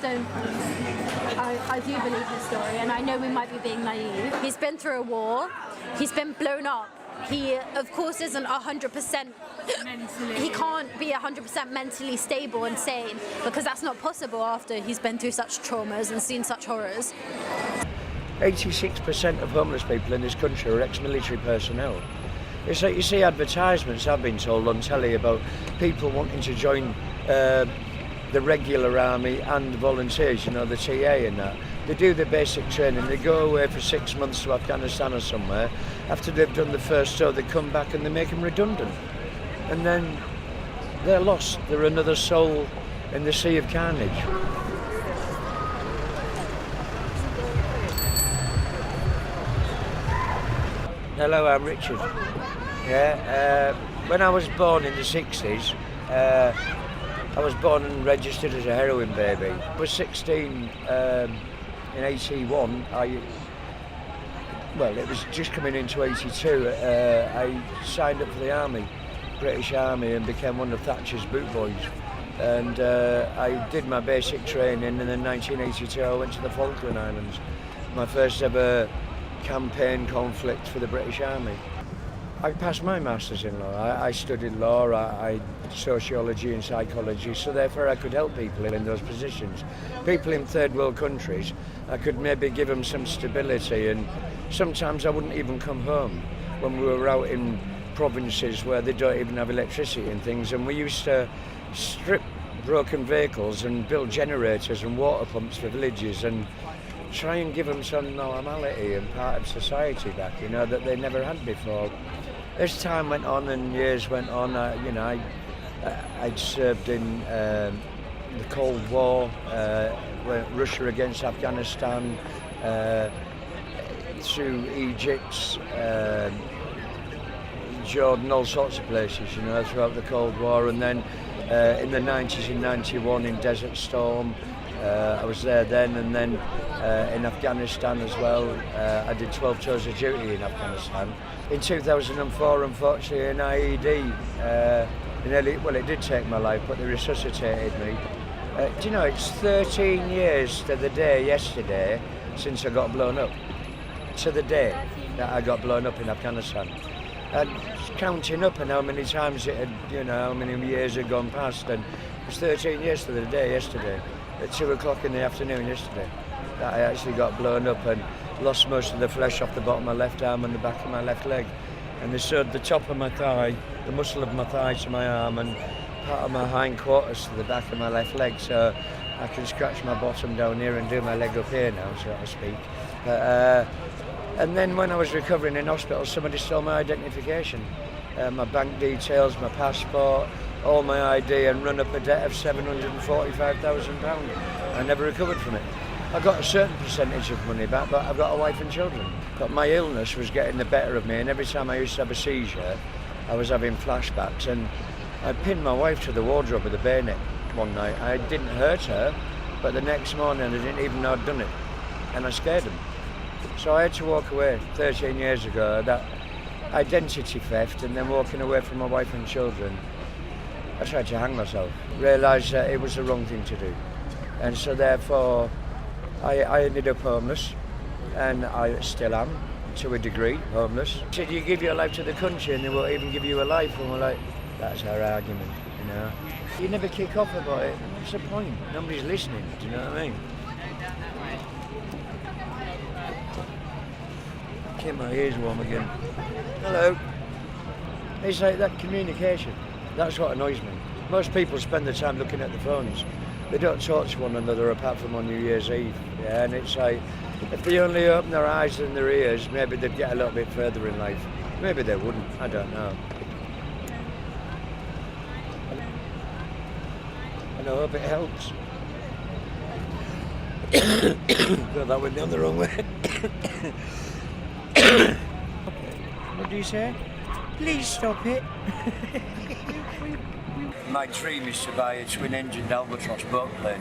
I do believe his story, and I know we might be being naive. He's been through a war, he's been blown up. He, of course, isn't 100% mentally. He can't be 100% mentally stable and sane, because that's not possible after he's been through such traumas and seen such horrors. 86% of homeless people in this country are ex-military personnel. It's like you see advertisements, I've been told on telly, about people wanting to join the regular army and volunteers, you know, the TA and that. They do the basic training, they go away for 6 months to Afghanistan or somewhere. After they've done the first tour, they come back and they make them redundant. And then they're lost. They're another soul in the sea of carnage. Hello, I'm Richard. Yeah, when I was born in the 60s, I was born and registered as a heroin baby. I was 16 in 81. Well, it was just coming into 82. I signed up for the army, British Army, and became one of Thatcher's boot boys. And I did my basic training, and in 1982 I went to the Falkland Islands. My first ever campaign conflict for the British Army. I passed my Masters in law. I studied law, I sociology and psychology, so therefore I could help people in those positions. People in third world countries, I could maybe give them some stability, and sometimes I wouldn't even come home when we were out in provinces where they don't even have electricity and things, and we used to strip broken vehicles and build generators and water pumps for villages and try and give them some normality and part of society back, you know, that they never had before. As time went on and years went on, I'd served in the Cold War, Russia against Afghanistan, through Egypt, Jordan, all sorts of places, you know, throughout the Cold War, and then in the 90s, in 91 in Desert Storm. I was there then, and then in Afghanistan as well. I did 12 tours of duty in Afghanistan. In 2004, unfortunately, an IED, it did take my life, but they resuscitated me. Do you know, it's 13 years to the day yesterday since I got blown up. To the day that I got blown up in Afghanistan. And counting up and how many times it had, you know, how many years had gone past, and it was 13 years to the day yesterday. At 2 o'clock in the afternoon yesterday, that I actually got blown up and lost most of the flesh off the bottom of my left arm and the back of my left leg. And they sewed the top of my thigh, the muscle of my thigh to my arm, and part of my hindquarters to the back of my left leg, so I can scratch my bottom down here and do my leg up here now, so to speak. And then when I was recovering in hospital, somebody stole my identification, my bank details, my passport, all my ID, and run up a debt of £745,000. I never recovered from it. I got a certain percentage of money back, but I've got a wife and children. But my illness was getting the better of me, and every time I used to have a seizure, I was having flashbacks, and I pinned my wife to the wardrobe with a bayonet one night. I didn't hurt her, but the next morning I didn't even know I'd done it, and I scared them. So I had to walk away 13 years ago, that identity theft, and then walking away from my wife and children. I tried to hang myself, realised that it was the wrong thing to do. And so therefore, I ended up homeless, and I still am, to a degree, homeless. He said, you give your life to the country and they won't even give you a life, and we're like, that's our argument, you know. You never kick off about it, what's the point? Nobody's listening, do you know what I mean? Keep my ears warm again. Hello. It's like that communication. That's what annoys me. Most people spend their time looking at the phones. They don't talk to one another apart from on New Year's Eve. Yeah, and it's like, if they only open their eyes and their ears, maybe they'd get a little bit further in life. Maybe they wouldn't, I don't know. And I hope it helps. God, that went down the wrong way. What do you say? Please stop it. My dream is to buy a twin-engined albatross boat plane,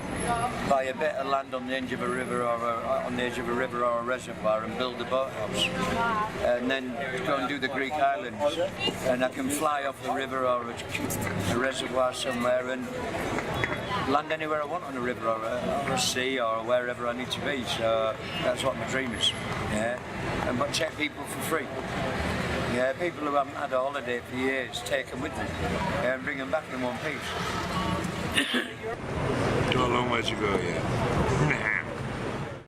buy a bit of land on the edge of a river or a reservoir, and build a boathouse, and then go and do the Greek islands. And I can fly off the river or a reservoir somewhere and land anywhere I want on a river or a sea or wherever I need to be. So that's what my dream is. Yeah, but take people for free. Yeah, people who haven't had a holiday for years, take them with me, and bring them back in one piece. Got a long way to go yet.